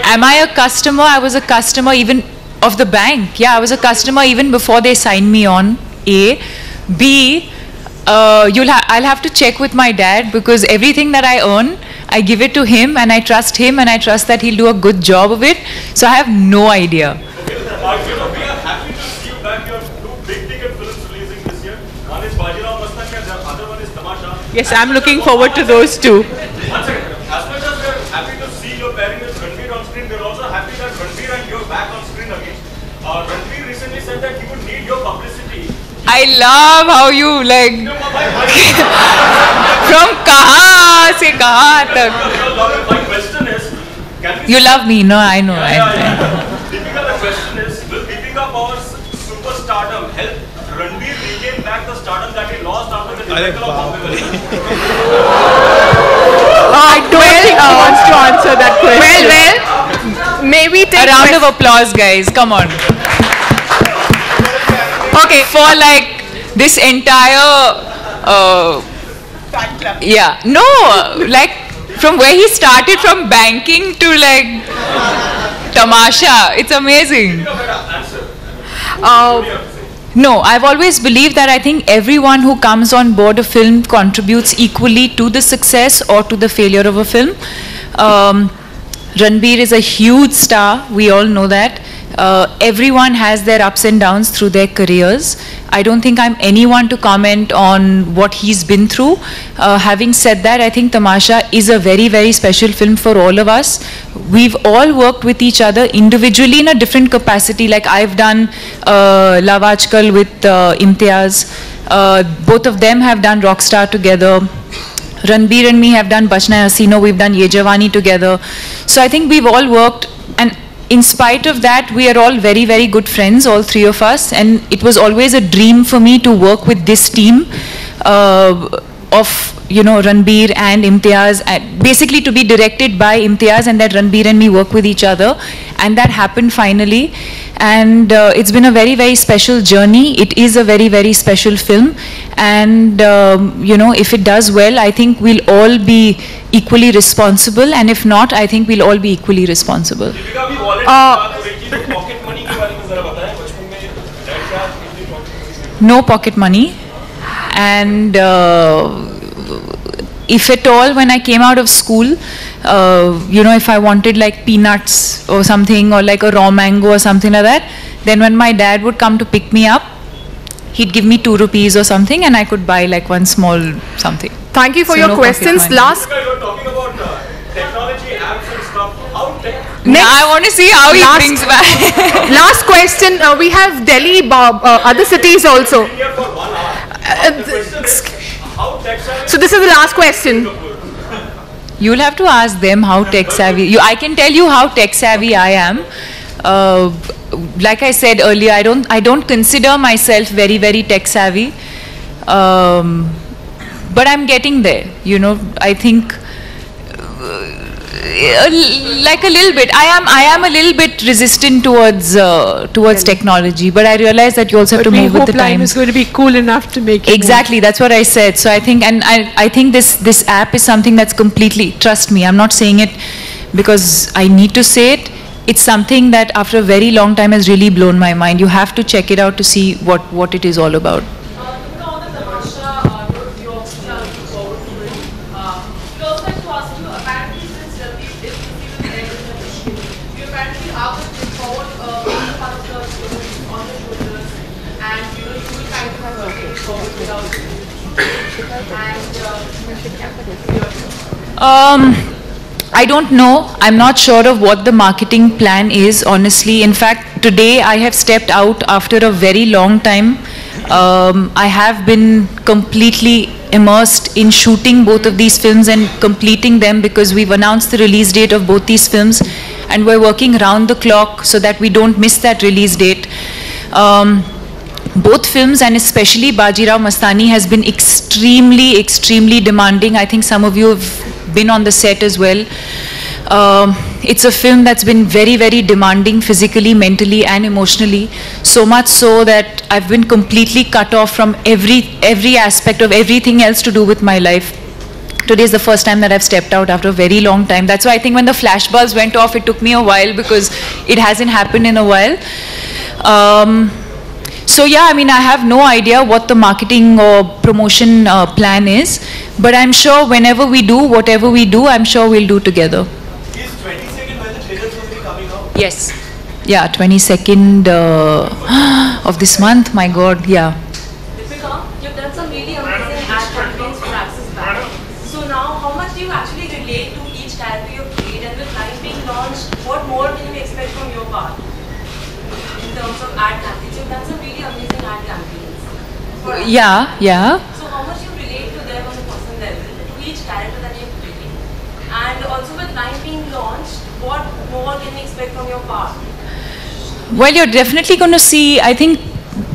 Am I a customer? I was a customer even of the bank. Yeah, I was a customer even before they signed me on. A. B. I'll have to check with my dad, because everything that I earn, I give it to him, and I trust him, and I trust that he'll do a good job of it. So I have no idea. Okay, we are happy to see you back. You have two big ticket films releasing this year. One is Bajirao Mastani and the other one is Tamasha. Yes, I'm looking forward to those two. One second. As much as we are happy to see your pairing with Ranveer on screen, we are also happy that Ranveer and you are back on screen again. Ranveer recently said that he would need your publicity. I love how you like from kaha se kaha tak. My question is, You love me, no? I know. Deepika, the question is, will Deepika Power's superstardom help Ranveer regain back the stardom that he lost after the debacle of Bombay? I don't think he wants to answer that question. Well, maybe take a round of applause, guys. Come on. Okay, for like this entire, yeah, no, like from where he started, from banking to like Tamasha, it's amazing. No, I've always believed that I think everyone who comes on board a film contributes equally to the success or to the failure of a film. Ranveer is a huge star, we all know that. Everyone has their ups and downs through their careers. I don't think I'm anyone to comment on what he's been through. Having said that, I think Tamasha is a very, very special film for all of us. We've all worked with each other individually in a different capacity. Like I've done Love Aajkal with Imtiaz. Both of them have done Rockstar together. Ranveer and me have done Bachna Hai Hasino. We've done Ye Jawani together. So I think we've all worked, and in spite of that, we are all very, very good friends, all three of us. And it was always a dream for me to work with this team of, you know, Ranveer and Imtiaz, basically to be directed by Imtiaz, and that Ranveer and me work with each other. And that happened finally. And it's been a very, very special journey. It is a very, very special film. And, you know, if it does well, I think we'll all be equally responsible. And if not, I think we'll all be equally responsible. No pocket money. And if at all, when I came out of school, you know, if I wanted like peanuts or something, or like a raw mango or something like that, then when my dad would come to pick me up, he'd give me 2 rupees or something, and I could buy like one small something. Thank you for your questions. Last. You're talking about technology, apps and stuff. How Now I want to see how he brings back. Last question. We have Delhi, other cities also. here for 1 hour? How tech-savvy So this is the last question. You'll have to ask them how tech savvy. I can tell you how tech savvy I am. Like I said earlier, I don't consider myself very, very tech savvy. But I'm getting there. You know, I think like a little bit. I am a little bit resistant towards technology, but I realize that you also have to move with the times. Lime is going to be cool enough to make it Exactly, that's what I said. So I think, and I think this app is something that's completely, trust me, I'm not saying it because I need to say it. It's something that after a very long time has really blown my mind. You have to check it out to see what it is all about. I don't know. I'm not sure of what the marketing plan is, honestly. In fact, today I have stepped out after a very long time. I have been completely immersed in shooting both of these films and completing them, because we've announced the release date of both these films and we're working around the clock so that we don't miss that release date. Both films, and especially Bajirao Mastani, has been extremely, extremely demanding. I think some of you have been on the set as well. It's a film that's been very, very demanding physically, mentally and emotionally. So much so that I've been completely cut off from every aspect of everything else to do with my life. Today is the first time that I've stepped out after a very long time. That's why I think when the flashbulbs went off, it took me a while because it hasn't happened in a while. So yeah, I mean, I have no idea what the marketing or promotion plan is, but I'm sure whenever we do, whatever we do, I'm sure we'll do together. Is 22nd when the trailers will be coming out? Yes. Yeah, 22nd of this month, my God, yeah. Deepika, you've done some really amazing ad campaigns for Axis Bank. So now, how much do you actually relate to each character you've played, and with Line being launched, what more can we expect from your part in terms of ad campaigns? You've done some really amazing ad campaigns. Yeah. So how much you relate to them on a personal level, to each character that you've played? And also with Line being launched, what more can we expect from your part? Well, you're definitely going to see, I think,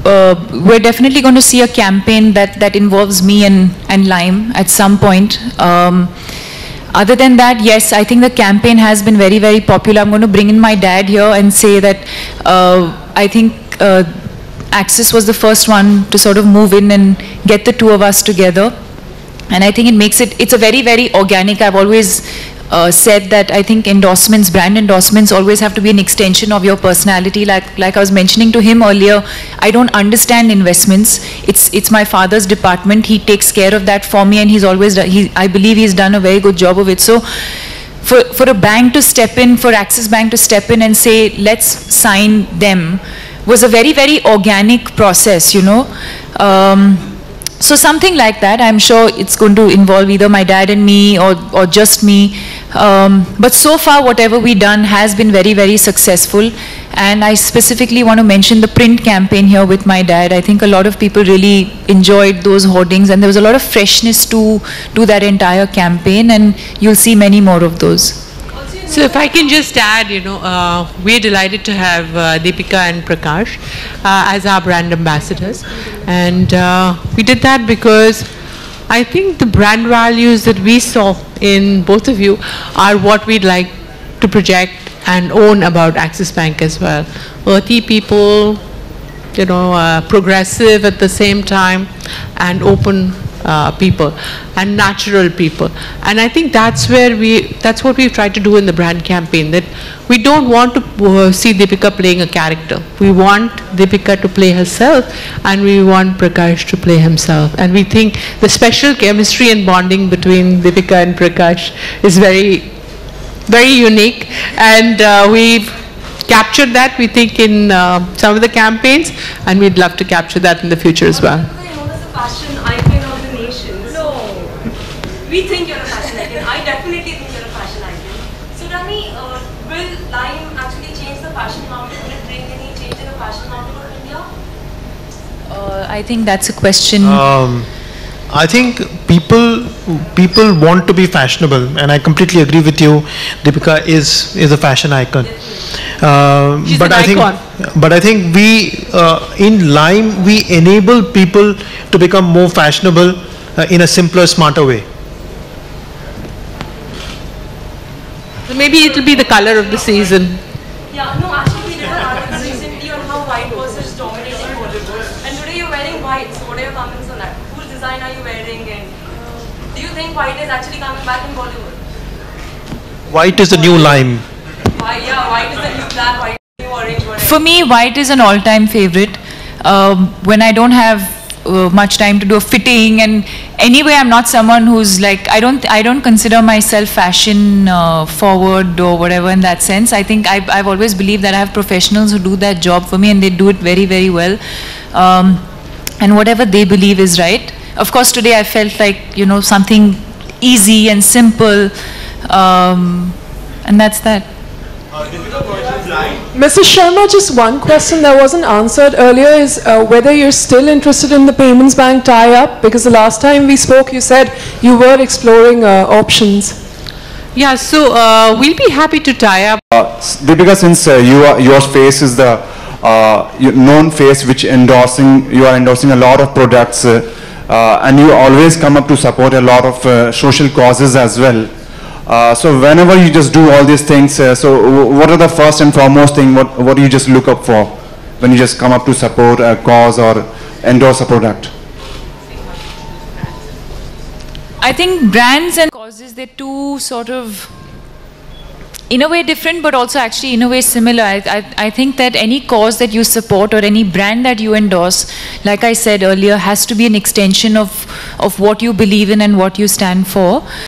we're definitely going to see a campaign that involves me and Lime at some point. Other than that, yes, I think the campaign has been very, very popular. I'm going to bring in my dad here and say that I think Axis was the first one to sort of move in and get the two of us together. And I think it makes it's a very, very organic. I've always said that I think endorsements, brand endorsements always have to be an extension of your personality. Like I was mentioning to him earlier, I don't understand investments. It's my father's department. He takes care of that for me, and he's always I believe he's done a very good job of it. So for a bank to step in, for Axis Bank to step in and say, let's sign them, was a very, very organic process, you know. So something like that. I'm sure it's going to involve either my dad and me or just me. But so far, whatever we've done has been very, very successful. And I specifically want to mention the print campaign here with my dad. I think a lot of people really enjoyed those hoardings, and there was a lot of freshness to that entire campaign, and you'll see many more of those. So if I can just add, you know, we're delighted to have Deepika and Prakash as our brand ambassadors. And we did that because I think the brand values that we saw in both of you are what we'd like to project and own about Axis Bank as well. Earthy people, you know, progressive at the same time, and open people and natural people. And I think that's what we've tried to do in the brand campaign, that we don't want to see Deepika playing a character. We want Deepika to play herself, and we want Prakash to play himself. And we think the special chemistry and bonding between Deepika and Prakash is very, very unique, and we've captured that, we think, in some of the campaigns, and we'd love to capture that in the future as well. Fashion icon of the nation. No. We think you're a fashion icon. I definitely think you're a fashion icon. So tell me, will Lime actually change the fashion market? Will it bring any change in the fashion market of India? I think that's a question. I think people want to be fashionable, and I completely agree with you. Deepika is a fashion icon. She's but an I think, icon. but I think we in Lime we enable people to become more fashionable in a simpler, smarter way. So maybe it'll be the color of the season. Yeah, no, actually we did an article recently on how white was dominating Bollywood. And today you're wearing white, so what are your comments on that? Whose design are you wearing, and do you think white is actually coming back in Bollywood? White is the new Lime. Yeah, white is the new black, white is the new orange, whatever. For me, white is an all-time favorite. When I don't have much time to do a fitting, and anyway, I'm not someone who's like, I don't consider myself fashion forward or whatever in that sense. I think I've always believed that I have professionals who do that job for me, and they do it very, very well. And whatever they believe is right. Of course, today I felt like, you know, something easy and simple, and that's that. Mrs. Sharma, just one question that wasn't answered earlier is whether you're still interested in the Payments Bank tie-up, because the last time we spoke you said you were exploring options. Yeah, so we'll be happy to tie up. Deepika, since your face is the known face which you are endorsing a lot of products, and you always come up to support a lot of social causes as well. So whenever you just do all these things, so what are the first and foremost thing, what do you just look up for when you just come up to support a cause or endorse a product? I think brands and causes, they're two sort of, in a way different, but also actually in a way similar. I think that any cause that you support or any brand that you endorse, like I said earlier, has to be an extension of what you believe in and what you stand for.